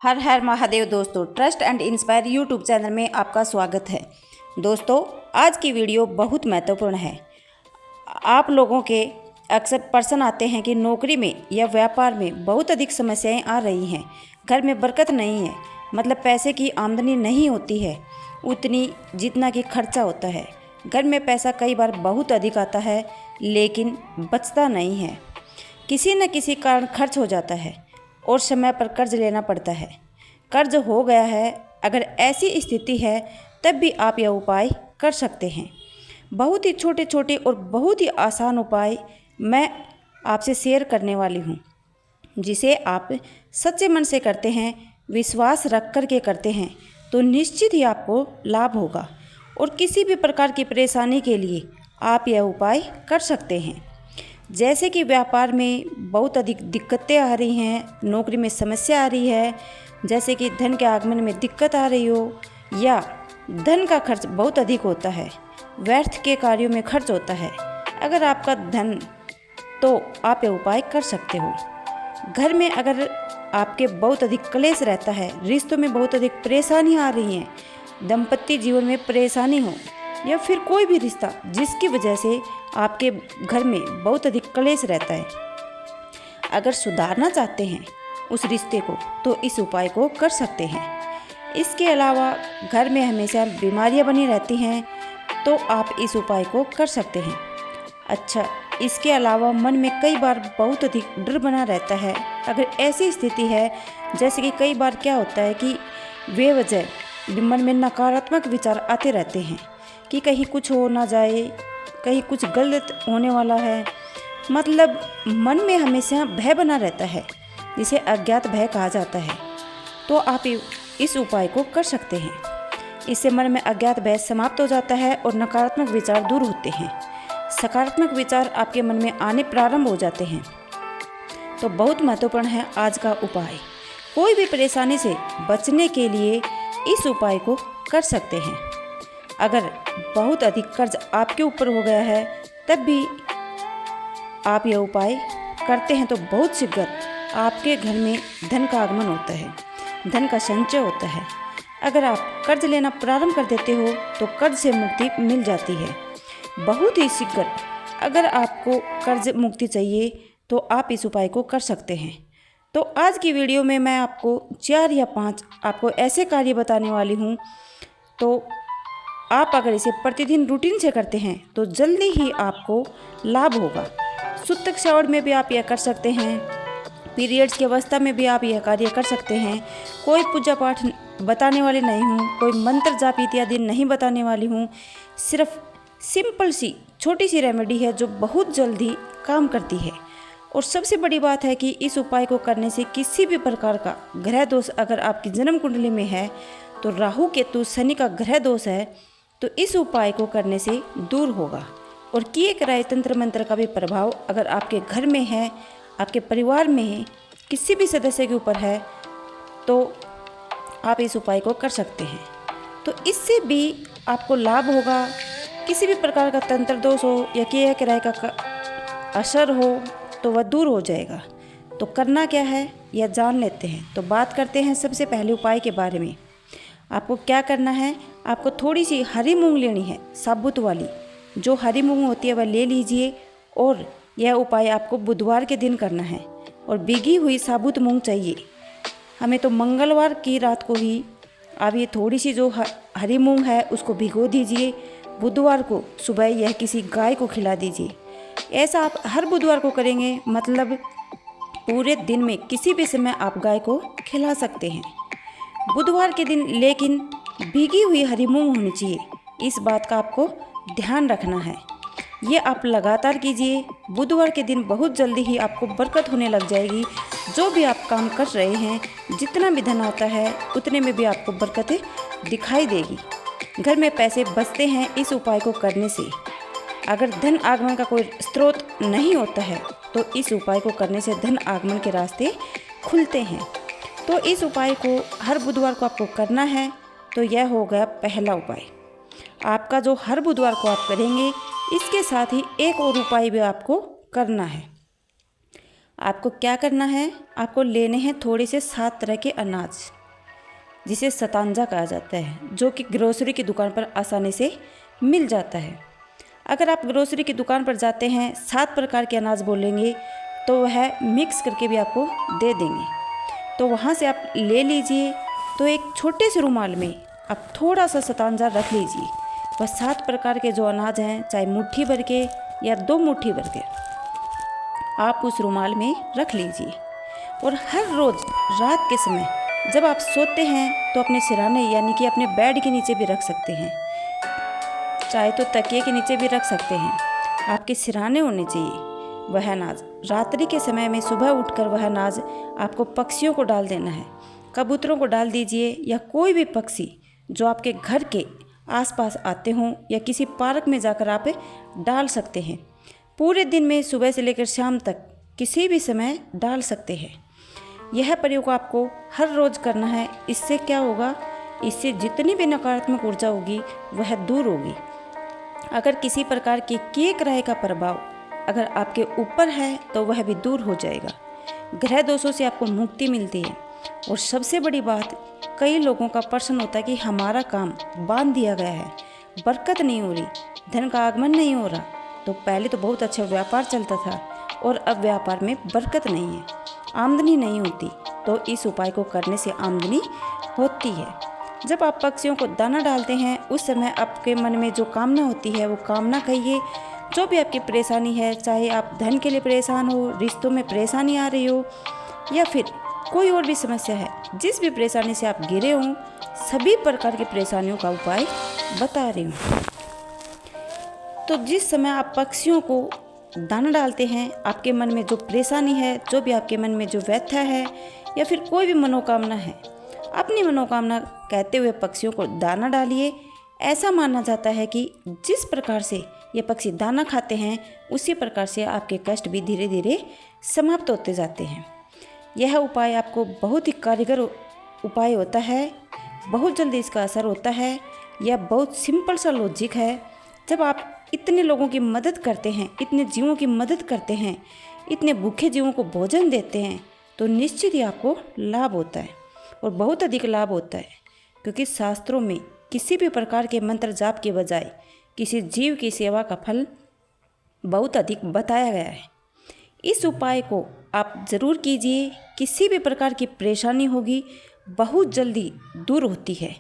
हर हर महादेव दोस्तों, trust and inspire YouTube channel में आपका स्वागत है। दोस्तों, आज की वीडियो बहुत महत्वपूर्ण है। आप लोगों के अक्सर प्रश्न आते हैं कि नौकरी में या व्यापार में बहुत अधिक समस्याएं आ रही हैं, घर में बरकत नहीं है, मतलब पैसे की आमदनी नहीं होती है उतनी जितना कि खर्चा होता है। घर में पैसा कई बार बहुत अधिक आता है लेकिन बचता नहीं है, किसी न किसी कारण खर्च हो जाता है और समय पर कर्ज लेना पड़ता है। कर्ज हो गया है, अगर ऐसी स्थिति है तब भी आप यह उपाय कर सकते हैं। बहुत ही छोटे छोटे और बहुत ही आसान उपाय मैं आपसे शेयर करने वाली हूँ, जिसे आप सच्चे मन से करते हैं, विश्वास रख कर के करते हैं तो निश्चित ही आपको लाभ होगा और किसी भी प्रकार की परेशानी के लिए आप यह उपाय कर सकते हैं। जैसे कि व्यापार में बहुत अधिक दिक्कतें आ रही हैं, नौकरी में समस्या आ रही है, जैसे कि धन के आगमन में दिक्कत आ रही हो या धन का खर्च बहुत अधिक होता है, व्यर्थ के कार्यों में खर्च होता है। अगर आपका धन तो आप ये उपाय कर सकते हो। घर में अगर आपके बहुत अधिक क्लेश रहता है, रिश्तों में बहुत अधिक परेशानी आ रही हैं, दाम्पत्य जीवन में परेशानी हो या फिर कोई भी रिश्ता जिसकी वजह से आपके घर में बहुत अधिक क्लेश रहता है, अगर सुधारना चाहते हैं उस रिश्ते को तो इस उपाय को कर सकते हैं। इसके अलावा घर में हमेशा बीमारियां बनी रहती हैं तो आप इस उपाय को कर सकते हैं। अच्छा, इसके अलावा मन में कई बार बहुत अधिक डर बना रहता है, अगर ऐसी स्थिति है, जैसे कि कई बार क्या होता है कि बेवजह मन में नकारात्मक विचार आते रहते हैं कि कहीं कुछ हो ना जाए, कहीं कुछ गलत होने वाला है, मतलब मन में हमेशा भय बना रहता है, जिसे अज्ञात भय कहा जाता है। तो आप इस उपाय को कर सकते हैं। इससे मन में अज्ञात भय समाप्त हो जाता है और नकारात्मक विचार दूर होते हैं, सकारात्मक विचार आपके मन में आने प्रारंभ हो जाते हैं। तो बहुत महत्वपूर्ण है आज का उपाय। कोई भी परेशानी से बचने के लिए इस उपाय को कर सकते हैं। अगर बहुत अधिक कर्ज आपके ऊपर हो गया है तब भी आप यह उपाय करते हैं तो बहुत शीघ्र आपके घर में धन का आगमन होता है, धन का संचय होता है। अगर आप कर्ज लेना प्रारंभ कर देते हो तो कर्ज से मुक्ति मिल जाती है बहुत ही शीघ्र। अगर आपको कर्ज मुक्ति चाहिए तो आप इस उपाय को कर सकते हैं। तो आज की वीडियो में मैं आपको 4 या 5 आपको ऐसे कार्य बताने वाली हूँ, तो आप अगर इसे प्रतिदिन रूटीन से करते हैं तो जल्दी ही आपको लाभ होगा। सूतक श्रावण में भी आप यह कर सकते हैं, पीरियड्स की अवस्था में भी आप यह कार्य कर सकते हैं। कोई पूजा पाठ बताने वाली नहीं हूँ, कोई मंत्र जाप इत्यादि नहीं बताने वाली हूँ, सिर्फ सिंपल सी छोटी सी रेमेडी है जो बहुत जल्दी काम करती है। और सबसे बड़ी बात है कि इस उपाय को करने से किसी भी प्रकार का ग्रह दोष अगर आपकी जन्म कुंडली में है, तो राहु केतु शनि का ग्रह दोष है, तो इस उपाय को करने से दूर होगा। और किए कराए तंत्र मंत्र का भी प्रभाव अगर आपके घर में है, आपके परिवार में है, किसी भी सदस्य के ऊपर है, तो आप इस उपाय को कर सकते हैं। तो इससे भी आपको लाभ होगा। किसी भी प्रकार का तंत्र दोष हो या किए कराए का असर हो तो वह दूर हो जाएगा। तो करना क्या है यह जान लेते हैं। तो बात करते हैं सबसे पहले उपाय के बारे में। आपको क्या करना है, आपको थोड़ी सी हरी मूंग लेनी है, साबुत वाली जो हरी मूंग होती है वह ले लीजिए। और यह उपाय आपको बुधवार के दिन करना है और भीगी हुई साबुत मूंग चाहिए हमें। तो मंगलवार की रात को ही आप ये थोड़ी सी जो हरी मूंग है उसको भिगो दीजिए, बुधवार को सुबह यह किसी गाय को खिला दीजिए। ऐसा आप हर बुधवार को करेंगे, मतलब पूरे दिन में किसी भी समय आप गाय को खिला सकते हैं बुधवार के दिन, लेकिन भीगी हुई हरी मूंग होनी चाहिए। इस बात का आपको ध्यान रखना है। ये आप लगातार कीजिए। बुधवार के दिन बहुत जल्दी ही आपको बरकत होने लग जाएगी। जो भी आप काम कर रहे हैं, जितना भी धन आता है उतने में भी आपको बरकतें दिखाई देगी। घर में पैसे बचते हैं इस उपाय को करने से। अगर धन आगमन का कोई स्रोत नहीं होता है तो इस उपाय को करने से धन आगमन के रास्ते खुलते हैं। तो इस उपाय को हर बुधवार को आपको करना है। तो यह हो गया पहला उपाय आपका, जो हर बुधवार को आप करेंगे। इसके साथ ही एक और उपाय भी आपको करना है। आपको क्या करना है, आपको लेने हैं थोड़े से 7 तरह के अनाज, जिसे सतांजा कहा जाता है, जो कि ग्रोसरी की दुकान पर आसानी से मिल जाता है। अगर आप ग्रोसरी की दुकान पर जाते हैं, 7 प्रकार के अनाज बोलेंगे तो वह मिक्स करके भी आपको दे देंगे। तो वहाँ से आप ले लीजिए। तो एक छोटे से रुमाल में आप थोड़ा सा सतांजा रख लीजिए। वह 7 प्रकार के जो अनाज हैं, चाहे मुट्ठी भर के या 2 मुट्ठी भर के, आप उस रुमाल में रख लीजिए। और हर रोज़ रात के समय जब आप सोते हैं तो अपने सिरहाने यानी कि अपने बेड के नीचे भी रख सकते हैं, चाहे तो तकिए के नीचे भी रख सकते हैं। आपके सिरहाने होने चाहिए वह अनाज। रात्रि के समय में सुबह उठकर वह अनाज आपको पक्षियों को डाल देना है। कबूतरों को डाल दीजिए, या कोई भी पक्षी जो आपके घर के आसपास आते हों, या किसी पार्क में जाकर आप डाल सकते हैं। पूरे दिन में सुबह से लेकर शाम तक किसी भी समय डाल सकते हैं। यह प्रयोग आपको हर रोज़ करना है। इससे क्या होगा, इससे जितनी भी नकारात्मक ऊर्जा होगी वह दूर होगी। अगर किसी प्रकार के किए कराए का प्रभाव अगर आपके ऊपर है तो वह भी दूर हो जाएगा। ग्रह दोषों से आपको मुक्ति मिलती है। और सबसे बड़ी बात, कई लोगों का प्रश्न होता है कि हमारा काम बांध दिया गया है, बरकत नहीं हो रही, धन का आगमन नहीं हो रहा। तो पहले तो बहुत अच्छा व्यापार चलता था और अब व्यापार में बरकत नहीं है, आमदनी नहीं होती। तो इस उपाय को करने से आमदनी होती है। जब आप पक्षियों को दाना डालते हैं, उस समय आपके मन में जो कामना होती है वो कामना कहिए। जो भी आपकी परेशानी है, चाहे आप धन के लिए परेशान हो, रिश्तों में परेशानी आ रही हो, या फिर कोई और भी समस्या है, जिस भी परेशानी से आप घिरे हों, सभी प्रकार की परेशानियों का उपाय बता रही हूँ। तो जिस समय आप पक्षियों को दाना डालते हैं, आपके मन में जो परेशानी है, जो भी आपके मन में जो व्यथा है, या फिर कोई भी मनोकामना है, अपनी मनोकामना कहते हुए पक्षियों को दाना डालिए। ऐसा माना जाता है कि जिस प्रकार से ये पक्षी दाना खाते हैं, उसी प्रकार से आपके कष्ट भी धीरे धीरे समाप्त होते जाते हैं। यह उपाय आपको बहुत ही कारगर उपाय होता है, बहुत जल्दी इसका असर होता है। यह बहुत सिंपल सा लॉजिक है। जब आप इतने लोगों की मदद करते हैं, इतने जीवों की मदद करते हैं, इतने भूखे जीवों को भोजन देते हैं, तो निश्चित ही आपको लाभ होता है, और बहुत अधिक लाभ होता है। क्योंकि शास्त्रों में किसी भी प्रकार के मंत्र जाप के बजाय किसी जीव की सेवा का फल बहुत अधिक बताया गया है। इस उपाय को आप ज़रूर कीजिए। किसी भी प्रकार की परेशानी होगी बहुत जल्दी दूर होती है।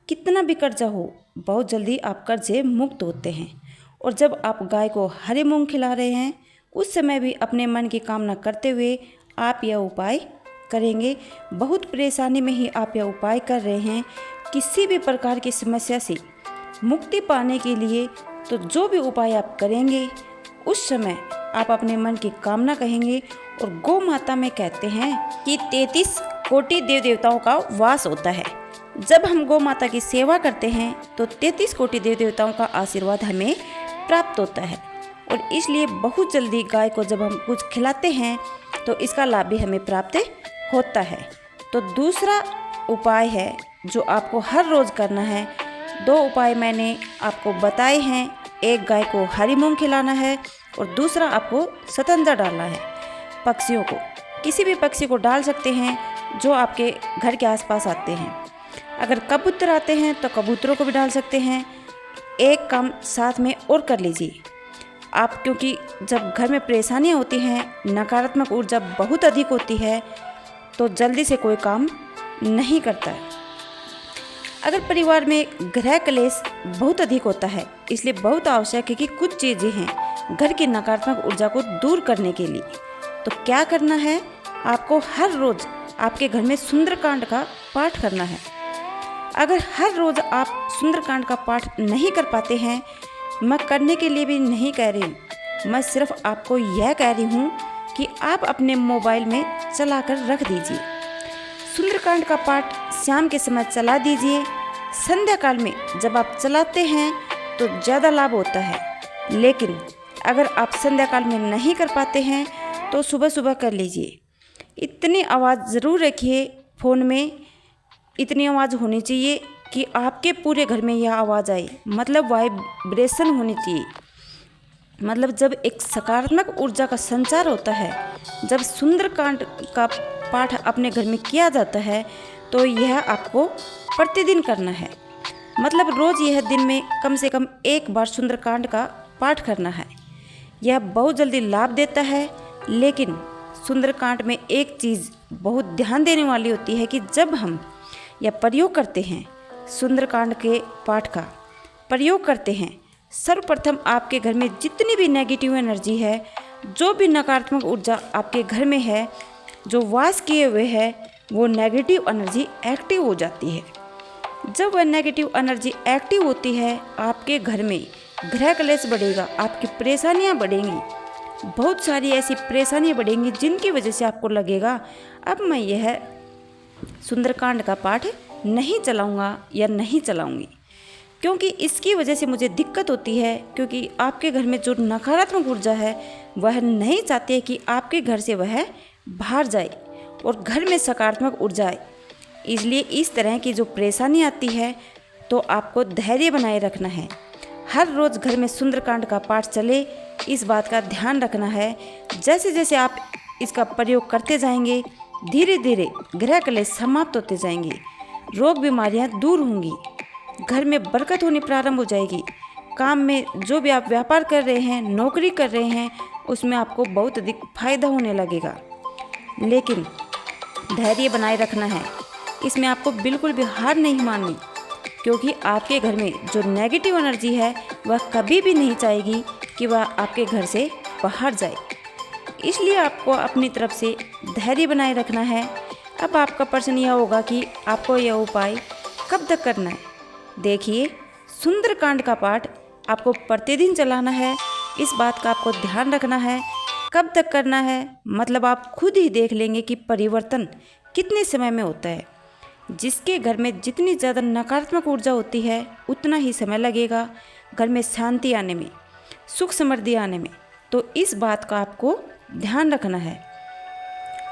कितना भी कर्जा हो, बहुत जल्दी आप कर्ज से मुक्त होते हैं। और जब आप गाय को हरे मूंग खिला रहे हैं, उस समय भी अपने मन की कामना करते हुए आप यह उपाय करेंगे। बहुत परेशानी में ही आप यह उपाय कर रहे हैं, किसी भी प्रकार की समस्या से मुक्ति पाने के लिए। तो जो भी उपाय आप करेंगे, उस समय आप अपने मन की कामना कहेंगे। और गौ माता में कहते हैं कि 33 कोटि देव देवताओं का वास होता है। जब हम गौ माता की सेवा करते हैं तो 33 कोटि देव देवताओं का आशीर्वाद हमें प्राप्त होता है। और इसलिए बहुत जल्दी गाय को जब हम कुछ खिलाते हैं तो इसका लाभ भी हमें प्राप्त होता है। तो दूसरा उपाय है जो आपको हर रोज़ करना है। 2 उपाय मैंने आपको बताए हैं। एक, गाय को हरी मूंग खिलाना है, और दूसरा आपको सतंजा डालना है। पक्षियों को, किसी भी पक्षी को डाल सकते हैं जो आपके घर के आसपास आते हैं। अगर कबूतर आते हैं तो कबूतरों को भी डाल सकते हैं। एक काम साथ में और कर लीजिए आप, क्योंकि जब घर में परेशानियां होती हैं, नकारात्मक ऊर्जा बहुत अधिक होती है, तो जल्दी से कोई काम नहीं करता है। अगर परिवार में ग्रह क्लेश बहुत अधिक होता है, इसलिए बहुत आवश्यक है कि कुछ चीज़ें हैं घर की नकारात्मक ऊर्जा को दूर करने के लिए। तो क्या करना है, आपको हर रोज़ आपके घर में सुंदरकांड का पाठ करना है। अगर हर रोज़ आप सुंदरकांड का पाठ नहीं कर पाते हैं, मैं करने के लिए भी नहीं कह रही हूँ, मैं सिर्फ आपको यह कह रही हूँ कि आप अपने मोबाइल में चलाकर रख दीजिए। सुंदरकांड का पाठ शाम के समय चला दीजिए। संध्या काल में जब आप चलाते हैं तो ज़्यादा लाभ होता है। लेकिन अगर आप संध्या काल में नहीं कर पाते हैं तो सुबह सुबह कर लीजिए। इतनी आवाज़ ज़रूर रखिए फ़ोन में, इतनी आवाज़ होनी चाहिए कि आपके पूरे घर में यह आवाज़ आए, मतलब वाइब्रेशन होनी चाहिए। मतलब जब एक सकारात्मक ऊर्जा का संचार होता है, जब सुंदरकांड का पाठ अपने घर में किया जाता है, तो यह आपको प्रतिदिन करना है। मतलब रोज़ यह दिन में कम से कम एक बार सुंदरकांड का पाठ करना है। यह बहुत जल्दी लाभ देता है, लेकिन सुंदरकांड में एक चीज़ बहुत ध्यान देने वाली होती है कि जब हम यह प्रयोग करते हैं, सुंदरकांड के पाठ का प्रयोग करते हैं, सर्वप्रथम आपके घर में जितनी भी नेगेटिव एनर्जी है, जो भी नकारात्मक ऊर्जा आपके घर में है, जो वास किए हुए है, वो नेगेटिव एनर्जी एक्टिव हो जाती है। जब वह नेगेटिव एनर्जी एक्टिव होती है, आपके घर में ग्रह क्लेश बढ़ेगा, आपकी परेशानियां बढ़ेंगी, बहुत सारी ऐसी परेशानियां बढ़ेंगी जिनकी वजह से आपको लगेगा अब मैं यह सुंदरकांड का पाठ नहीं चलाऊंगा या नहीं चलाऊंगी, क्योंकि इसकी वजह से मुझे दिक्कत होती है। क्योंकि आपके घर में जो नकारात्मक ऊर्जा है, वह नहीं चाहती है कि आपके घर से वह बाहर जाए और घर में सकारात्मक ऊर्जा आए। इसलिए इस तरह की जो परेशानी आती है, तो आपको धैर्य बनाए रखना है। हर रोज़ घर में सुंदरकांड का पाठ चले, इस बात का ध्यान रखना है। जैसे जैसे आप इसका प्रयोग करते जाएंगे, धीरे धीरे ग्रह क्लेश समाप्त होते जाएंगे, रोग बीमारियां दूर होंगी, घर में बरकत होनी प्रारंभ हो जाएगी। काम में जो भी आप व्यापार कर रहे हैं, नौकरी कर रहे हैं, उसमें आपको बहुत अधिक फायदा होने लगेगा। लेकिन धैर्य बनाए रखना है, इसमें आपको बिल्कुल भी हार नहीं माननी, क्योंकि आपके घर में जो नेगेटिव एनर्जी है, वह कभी भी नहीं चाहेगी कि वह आपके घर से बाहर जाए। इसलिए आपको अपनी तरफ से धैर्य बनाए रखना है। अब आपका प्रश्न यह होगा कि आपको यह उपाय कब तक करना है। देखिए, सुंदरकांड का पाठ आपको प्रतिदिन चलाना है, इस बात का आपको ध्यान रखना है। कब तक करना है, मतलब आप खुद ही देख लेंगे कि परिवर्तन कितने समय में होता है। जिसके घर में जितनी ज़्यादा नकारात्मक ऊर्जा होती है, उतना ही समय लगेगा घर में शांति आने में, सुख समृद्धि आने में। तो इस बात का आपको ध्यान रखना है।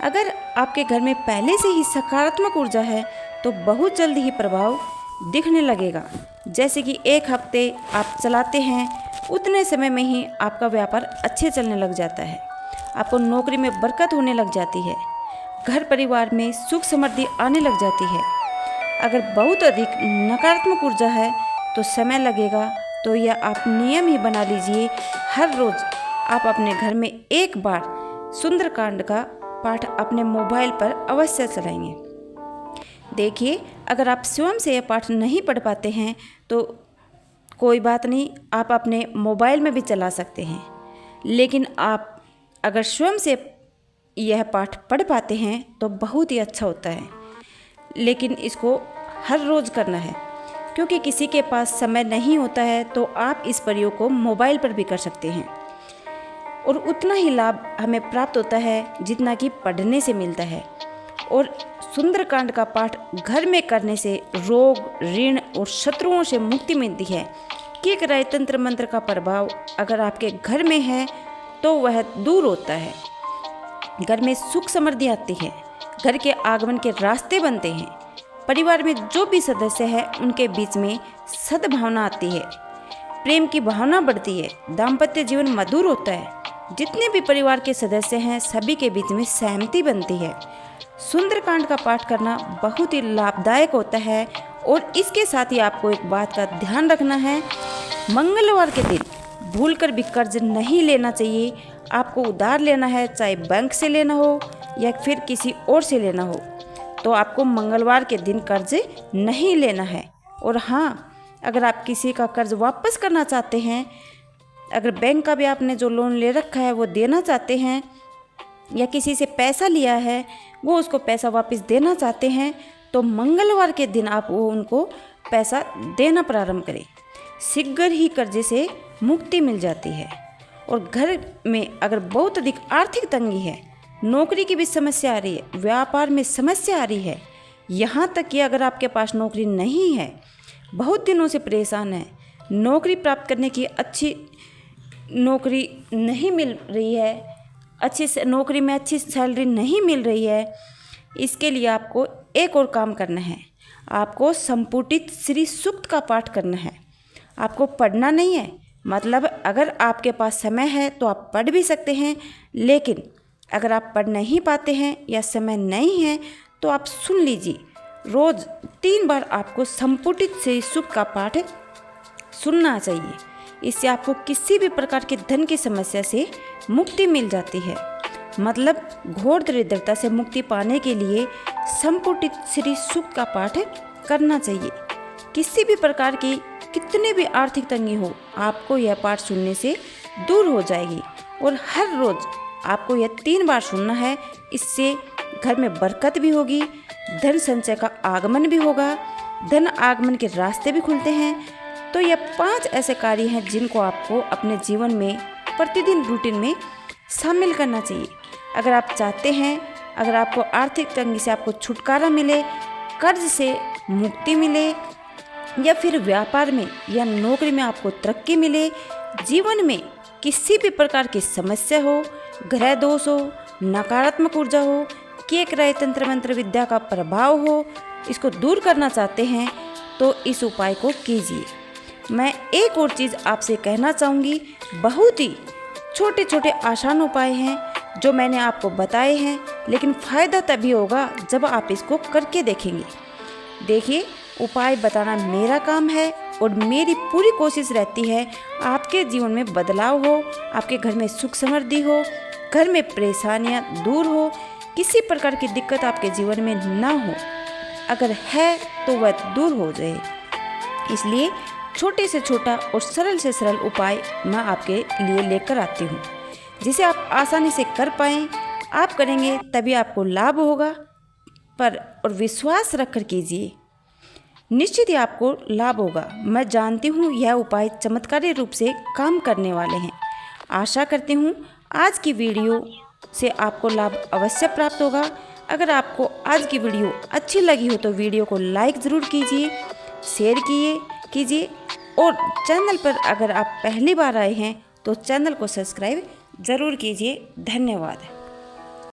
अगर आपके घर में पहले से ही सकारात्मक ऊर्जा है, तो बहुत जल्द ही प्रभाव दिखने लगेगा। जैसे कि एक हफ्ते आप चलाते हैं, उतने समय में ही आपका व्यापार अच्छे चलने लग जाता है, आपको नौकरी में बरकत होने लग जाती है, घर परिवार में सुख समृद्धि आने लग जाती है। अगर बहुत अधिक नकारात्मक ऊर्जा है, तो समय लगेगा। तो यह आप नियम ही बना लीजिए, हर रोज़ आप अपने घर में एक बार सुंदरकांड का पाठ अपने मोबाइल पर अवश्य चलाएंगे। देखिए, अगर आप स्वयं से यह पाठ नहीं पढ़ पाते हैं, तो कोई बात नहीं, आप अपने मोबाइल में भी चला सकते हैं। लेकिन आप अगर स्वयं से यह पाठ पढ़ पाते हैं, तो बहुत ही अच्छा होता है। लेकिन इसको हर रोज़ करना है, क्योंकि किसी के पास समय नहीं होता है, तो आप इस प्रयोग को मोबाइल पर भी कर सकते हैं और उतना ही लाभ हमें प्राप्त होता है जितना कि पढ़ने से मिलता है। और सुंदरकांड का पाठ घर में करने से रोग, ऋण और शत्रुओं से मुक्ति मिलती है। किक राय तंत्र मंत्र का प्रभाव अगर आपके घर में है, तो वह दूर होता है, घर में सुख समृद्धि आती है, घर के आगमन के रास्ते बनते हैं, परिवार में जो भी सदस्य है उनके बीच में सद्भावना आती है, प्रेम की भावना बढ़ती है, दाम्पत्य जीवन मधुर होता है, जितने भी परिवार के सदस्य हैं सभी के बीच में सहमति बनती है। सुंदरकांड का पाठ करना बहुत ही लाभदायक होता है। और इसके साथ ही आपको एक बात का ध्यान रखना है, मंगलवार के दिन भूलकर भी कर्ज नहीं लेना चाहिए। आपको उधार लेना है, चाहे बैंक से लेना हो या फिर किसी और से लेना हो, तो आपको मंगलवार के दिन कर्ज नहीं लेना है। और हाँ, अगर आप किसी का कर्ज वापस करना चाहते हैं, अगर बैंक का भी आपने जो लोन ले रखा है वो देना चाहते हैं, या किसी से पैसा लिया है वो उसको पैसा वापस देना चाहते हैं, तो मंगलवार के दिन आप वो उनको पैसा देना प्रारंभ करें। शीघ्र ही कर्जे से मुक्ति मिल जाती है। और घर में अगर बहुत अधिक आर्थिक तंगी है, नौकरी की भी समस्या आ रही है, व्यापार में समस्या आ रही है, यहाँ तक कि अगर आपके पास नौकरी नहीं है, बहुत दिनों से परेशान है, नौकरी प्राप्त करने की अच्छी नौकरी नहीं मिल रही है, अच्छी नौकरी में अच्छी सैलरी नहीं मिल रही है, इसके लिए आपको एक और काम करना है। आपको संपुटित श्री सूक्त का पाठ करना है। आपको पढ़ना नहीं है, मतलब अगर आपके पास समय है तो आप पढ़ भी सकते हैं, लेकिन अगर आप पढ़ नहीं पाते हैं या समय नहीं है तो आप सुन लीजिए। रोज़ 3 बार आपको संपुटित श्री सूक्त का पाठ सुनना चाहिए। इससे आपको किसी भी प्रकार के धन की समस्या से मुक्ति मिल जाती है। मतलब घोर दरिद्रता से मुक्ति पाने के लिए संपुटित श्री सूक्त का पाठ करना चाहिए। किसी भी प्रकार की कितनी भी आर्थिक तंगी हो, आपको यह पाठ सुनने से दूर हो जाएगी। और हर रोज़ आपको यह 3 बार सुनना है। इससे घर में बरकत भी होगी, धन संचय का आगमन भी होगा, धन आगमन के रास्ते भी खुलते हैं। तो यह 5 ऐसे कार्य हैं जिनको आपको अपने जीवन में प्रतिदिन रूटीन में शामिल करना चाहिए। अगर आप चाहते हैं, अगर आपको आर्थिक तंगी से आपको छुटकारा मिले, कर्ज से मुक्ति मिले, या फिर व्यापार में या नौकरी में आपको तरक्की मिले, जीवन में किसी भी प्रकार की समस्या हो, ग्रह दोष हो, नकारात्मक ऊर्जा हो, के क्रय तंत्र मंत्र विद्या का प्रभाव हो, इसको दूर करना चाहते हैं तो इस उपाय को कीजिए। मैं एक और चीज़ आपसे कहना चाहूँगी, बहुत ही छोटे छोटे आसान उपाय हैं जो मैंने आपको बताए हैं, लेकिन फ़ायदा तभी होगा जब आप इसको करके देखेंगे। देखिए, उपाय बताना मेरा काम है और मेरी पूरी कोशिश रहती है आपके जीवन में बदलाव हो, आपके घर में सुख समृद्धि हो, घर में परेशानियां दूर हो, किसी प्रकार की दिक्कत आपके जीवन में ना हो। अगर है तो वह दूर हो जाए। इसलिए छोटे से छोटा और सरल से सरल उपाय मैं आपके लिए लेकर आती हूँ, जिसे आप आसानी से कर पाएँ। आप करेंगे तभी आपको लाभ होगा, पर और विश्वास रखकर कीजिए, निश्चित ही आपको लाभ होगा। मैं जानती हूँ यह उपाय चमत्कारी रूप से काम करने वाले हैं। आशा करती हूँ आज की वीडियो से आपको लाभ अवश्य प्राप्त होगा। अगर आपको आज की वीडियो अच्छी लगी हो तो वीडियो को लाइक ज़रूर कीजिए, शेयर कीजिए और चैनल पर अगर आप पहली बार आए हैं तो चैनल को सब्सक्राइब ज़रूर कीजिए। धन्यवाद।